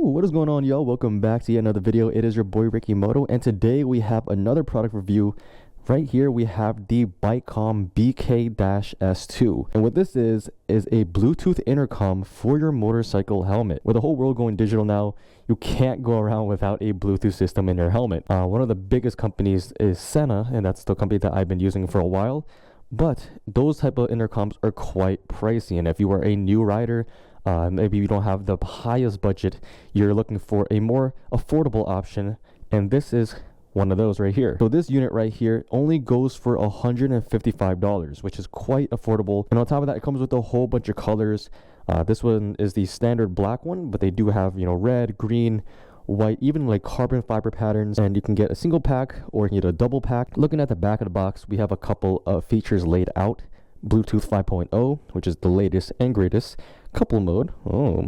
What is going on, y'all? Welcome back to yet another video. It is your boy RickyMoto, and today we have another product review. Right here we have the BIKECOMM BK-S2, and what this is a Bluetooth intercom for your motorcycle helmet. With the whole world going digital now, you can't go around without a Bluetooth system in your helmet. One of the biggest companies is Sena, and that's the company that I've been using for a while. But those type of intercoms are quite pricey, and if you are a new rider, maybe you don't have the highest budget, you're looking for a more affordable option, and this is one of those right here. So this unit right here only goes for $155, which is quite affordable. And on top of that, it comes with a whole bunch of colors. This one is the standard black one, but they do have, red, green, white, even like carbon fiber patterns, and you can get a single pack or you can get a double pack. Looking at the back of the box, we have a couple of features laid out. Bluetooth 5.0, which is the latest and greatest. Couple mode,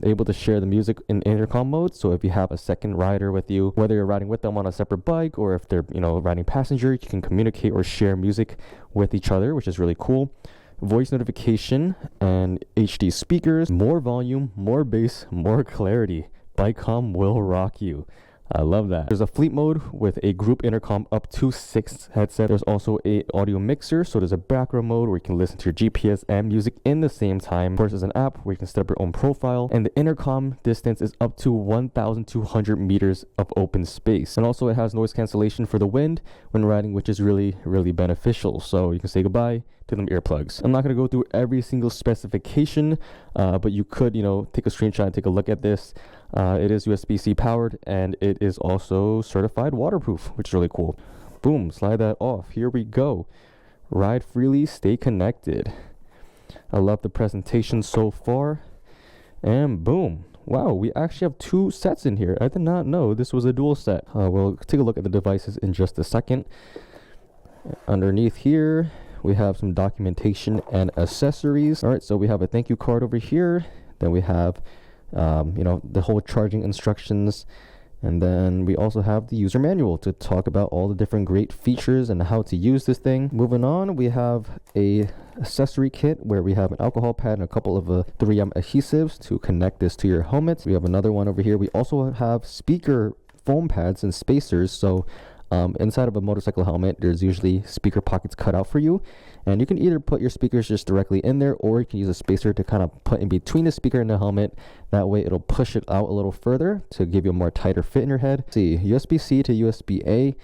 able to share the music in intercom mode. So if you have a second rider with you, whether you're riding with them on a separate bike or if they're riding passenger, you can communicate or share music with each other, which is really cool. Voice notification and HD speakers, more volume, more bass, more clarity. BIKECOMM will rock you. I love that. There's a fleet mode with a group intercom up to 6 headsets. There's also a audio mixer, so there's a background mode where you can listen to your GPS and music in the same time. Of course, there's an app where you can set up your own profile, and the intercom distance is up to 1,200 meters of open space. And also it has noise cancellation for the wind when riding, which is really, really beneficial. So you can say goodbye to them earplugs. I'm not going to go through every single specification, but you could, take a screenshot and take a look at this. It is USB-C powered, and it is also certified waterproof, which is really cool. Boom, slide that off. Here we go. Ride freely, stay connected. I love the presentation so far. And boom. Wow, we actually have 2 sets in here. I did not know this was a dual set. We'll take a look at the devices in just a second. Underneath here, we have some documentation and accessories. All right, so we have a thank you card over here. Then we have the whole charging instructions, and then we also have the user manual to talk about all the different great features and how to use this thing. Moving on, we have a accessory kit where we have an alcohol pad and a couple of 3M adhesives to connect this to your helmet. We have another one over here. We also have speaker foam pads and spacers. So inside of a motorcycle helmet, there's usually speaker pockets cut out for you, and you can either put your speakers just directly in there, or you can use a spacer to kind of put in between the speaker and the helmet. That way it'll push it out a little further to give you a more tighter fit in your head. Let's see, USB-C to USB-A,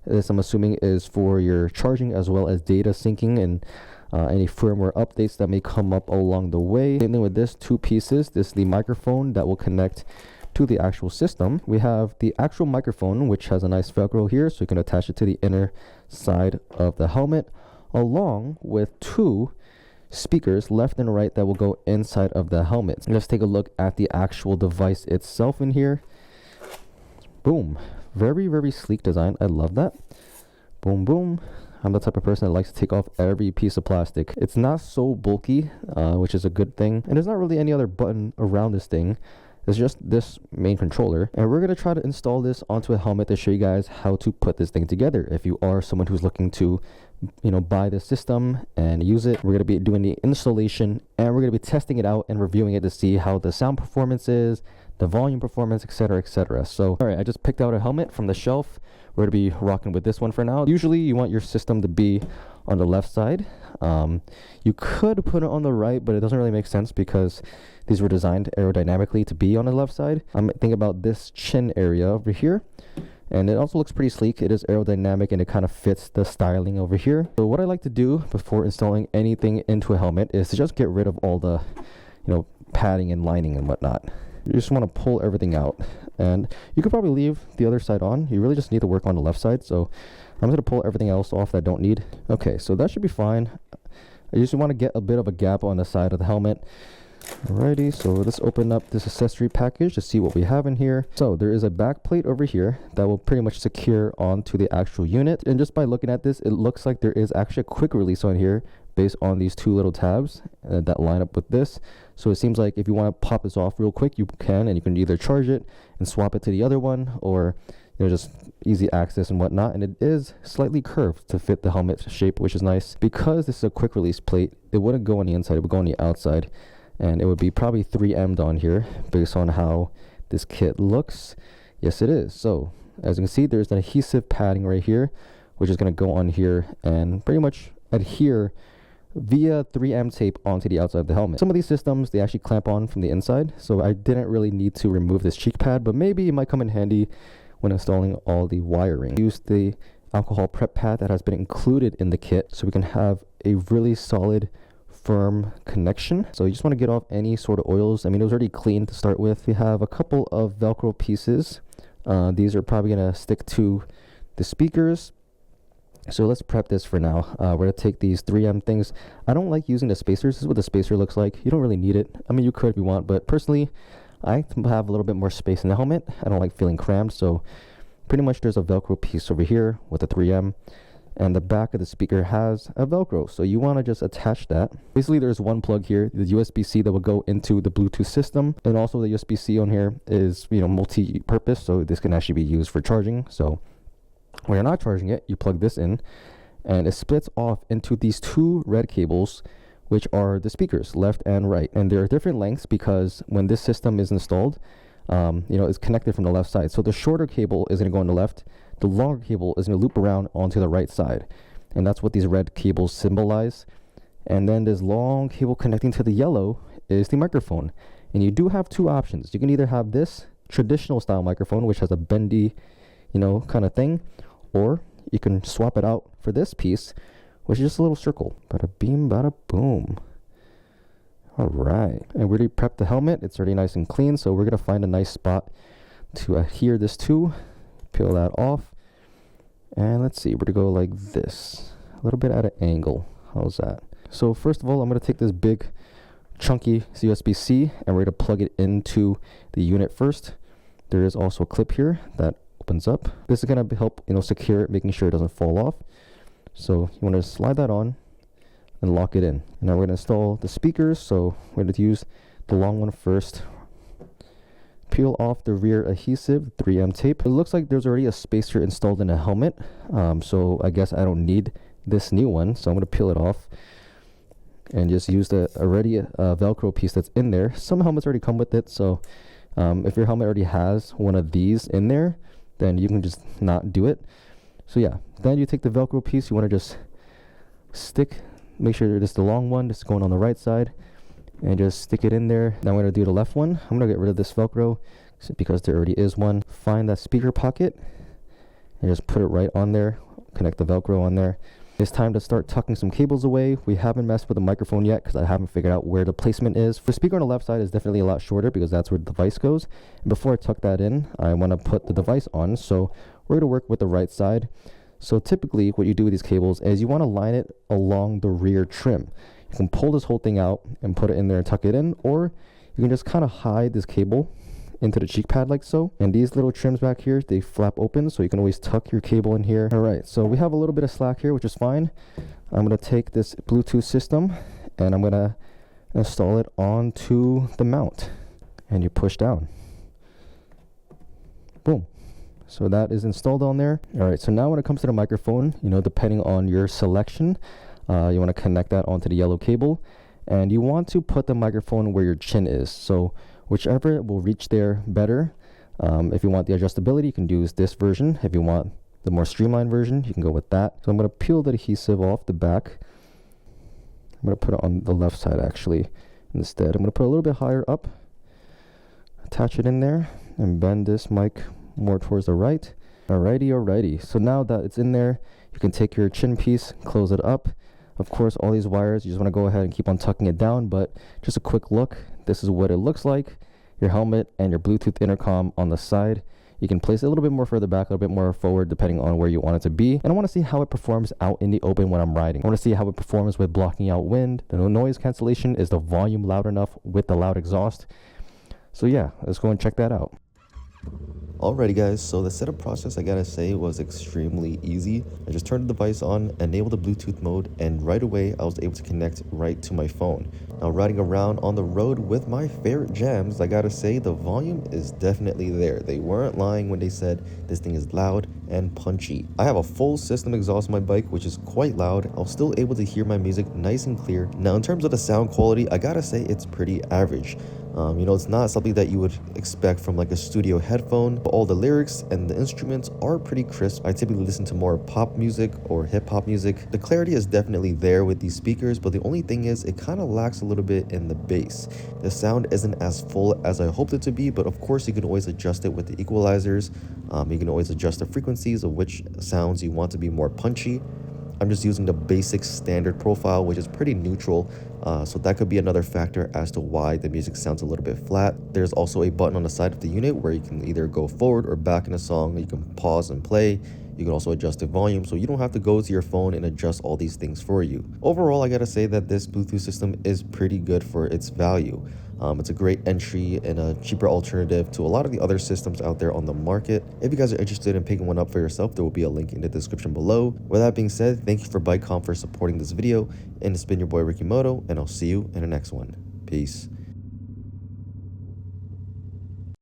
this I'm assuming is for your charging as well as data syncing and any firmware updates that may come up along the way. Same thing with this, 2 pieces. This is the microphone that will connect to the actual system. We have the actual microphone, which has a nice Velcro here, so you can attach it to the inner side of the helmet, along with 2 speakers left and right that will go inside of the helmet. Let's take a look at the actual device itself in here. Boom, very, very sleek design. I love that. Boom, boom. I'm the type of person that likes to take off every piece of plastic. It's not so bulky, which is a good thing, and there's not really any other button around this thing. It's just this main controller, and we're going to try to install this onto a helmet to show you guys how to put this thing together. If you are someone who's looking to buy the system and use it, we're going to be doing the installation, and we're going to be testing it out and reviewing it to see how the sound performance is, the volume performance, etc, etc. So all right, I just picked out a helmet from the shelf. We're going to be rocking with this one for now. Usually you want your system to be on the left side. You could put it on the right, but it doesn't really make sense because these were designed aerodynamically to be on the left side. I'm thinking about this chin area over here, and it also looks pretty sleek. It is aerodynamic and it kind of fits the styling over here. So what I like to do before installing anything into a helmet is to just get rid of all the padding and lining and whatnot. You just want to pull everything out, and you could probably leave the other side on. You really just need to work on the left side, so I'm going to pull everything else off that I don't need. Okay, so that should be fine. I just want to get a bit of a gap on the side of the helmet. Alrighty, so let's open up this accessory package to see what we have in here. So there is a back plate over here that will pretty much secure onto the actual unit, and just by looking at this, it looks like there is actually a quick release on here based on these 2 little tabs that line up with this. So it seems like if you want to pop this off real quick, you can, and you can either charge it and swap it to the other one, or just easy access and whatnot. And it is slightly curved to fit the helmet shape, which is nice. Because this is a quick release plate, it wouldn't go on the inside, it would go on the outside, and it would be probably 3M'd on here based on how this kit looks. Yes, it is. So as you can see, there's an adhesive padding right here, which is going to go on here and pretty much adhere via 3M tape onto the outside of the helmet. Some of these systems, they actually clamp on from the inside, so I didn't really need to remove this cheek pad, but maybe it might come in handy when installing all the wiring. Use the alcohol prep pad that has been included in the kit so we can have a really solid, firm connection. So you just want to get off any sort of oils. I mean, it was already clean to start with. We have a couple of Velcro pieces. These are probably going to stick to the speakers. So let's prep this for now. We're going to take these 3M things. I don't like using the spacers. This is what the spacer looks like. You don't really need it. I mean, you could if you want, but personally, I have a little bit more space in the helmet. I don't like feeling crammed, so pretty much there's a Velcro piece over here with the 3M, and the back of the speaker has a Velcro. So you want to just attach that. Basically, there's one plug here, the USB-C that will go into the Bluetooth system, and also the USB-C on here is, you know, multi-purpose, so this can actually be used for charging. So when you're not charging it, you plug this in, and it splits off into these two red cables, which are the speakers, left and right. And there are different lengths because when this system is installed, you know, it's connected from the left side. So the shorter cable is going to go on the left, the longer cable is going to loop around onto the right side. And that's what these red cables symbolize. And then this long cable connecting to the yellow is the microphone. And you do have two options. You can either have this traditional style microphone, which has a bendy, you know, kind of thing, or you can swap it out for this piece, which is just a little circle. Bada beam, bada boom. All right, and we already prepped the helmet. It's already nice and clean, so we're gonna find a nice spot to adhere this to. Peel that off, and let's see, we're gonna go like this, a little bit at an angle. How's that? So first of all, I'm gonna take this big chunky USB-C and we're gonna plug it into the unit first. There is also a clip here that opens up. This is gonna help, you know, secure it, making sure it doesn't fall off. So you want to slide that on and lock it in. And now we're going to install the speakers. So we're going to use the long one first. Peel off the rear adhesive, 3M tape. It looks like there's already a spacer installed in a helmet. So I guess I don't need this new one. So I'm going to peel it off and just use the already Velcro piece that's in there. Some helmets already come with it. So if your helmet already has one of these in there, then you can just not do it. So yeah, then you take the Velcro piece, you want to just stick, make sure it's the long one, just going on the right side, and just stick it in there. Now I'm going to do the left one. I'm going to get rid of this Velcro because there already is one. Find that speaker pocket and just put it right on there, connect the Velcro on there. It's time to start tucking some cables away. We haven't messed with the microphone yet because I haven't figured out where the placement is. The speaker on the left side is definitely a lot shorter because that's where the device goes. And before I tuck that in, I want to put the device on. So we're going to work with the right side. So typically what you do with these cables is you want to line it along the rear trim. You can pull this whole thing out and put it in there and tuck it in, or you can just kind of hide this cable into the cheek pad like so. And these little trims back here, they flap open, so you can always tuck your cable in here. All right, so we have a little bit of slack here, which is fine. I'm going to take this Bluetooth system and I'm going to install it onto the mount, and you push down. Boom. So that is installed on there. All right, so now when it comes to the microphone, you know, depending on your selection, you want to connect that onto the yellow cable, and you want to put the microphone where your chin is. So whichever will reach there better. If you want the adjustability, you can use this version. If you want the more streamlined version, you can go with that. So I'm going to peel the adhesive off the back. I'm going to put it on the left side actually instead. I'm going to put it a little bit higher up, attach it in there, and bend this mic more towards the right. Alrighty. So now that it's in there, you can take your chin piece, close it up. Of course, all these wires, you just want to go ahead and keep on tucking it down, but just a quick look. This is what it looks like. Your helmet and your Bluetooth intercom on the side. You can place it a little bit more further back, a little bit more forward, depending on where you want it to be. And I want to see how it performs out in the open when I'm riding. I want to see how it performs with blocking out wind. The noise cancellation, is the volume loud enough with the loud exhaust? So yeah, let's go and check that out. Alrighty guys, so the setup process, I gotta say, was extremely easy. I just turned the device on, enabled the Bluetooth mode, and right away I was able to connect right to my phone. Now riding around on the road with my favorite jams, I gotta say the volume is definitely there. They weren't lying when they said this thing is loud and punchy. I have a full system exhaust on my bike, which is quite loud. I was still able to hear my music nice and clear. Now in terms of the sound quality, I gotta say it's pretty average. It's not something that you would expect from like a studio headphone, but all the lyrics and the instruments are pretty crisp. I typically listen to more pop music or hip hop music. The clarity is definitely there with these speakers, but the only thing is it kind of lacks a little bit in the bass. The sound isn't as full as I hoped it to be, but of course you can always adjust it with the equalizers. You can always adjust the frequencies of which sounds you want to be more punchy. I'm just using the basic standard profile, which is pretty neutral, so that could be another factor as to why the music sounds a little bit flat. There's also a button on the side of the unit where you can either go forward or back in a song. You can pause and play. You can also adjust the volume, so you don't have to go to your phone and adjust all these things for you. Overall, I gotta say that this Bluetooth system is pretty good for its value. It's a great entry and a cheaper alternative to a lot of the other systems out there on the market. If you guys are interested in picking one up for yourself, there will be a link in the description below. With that being said, thank you for BIKECOMM for supporting this video, and it's been your boy RickyMoto, and I'll see you in the next one. Peace.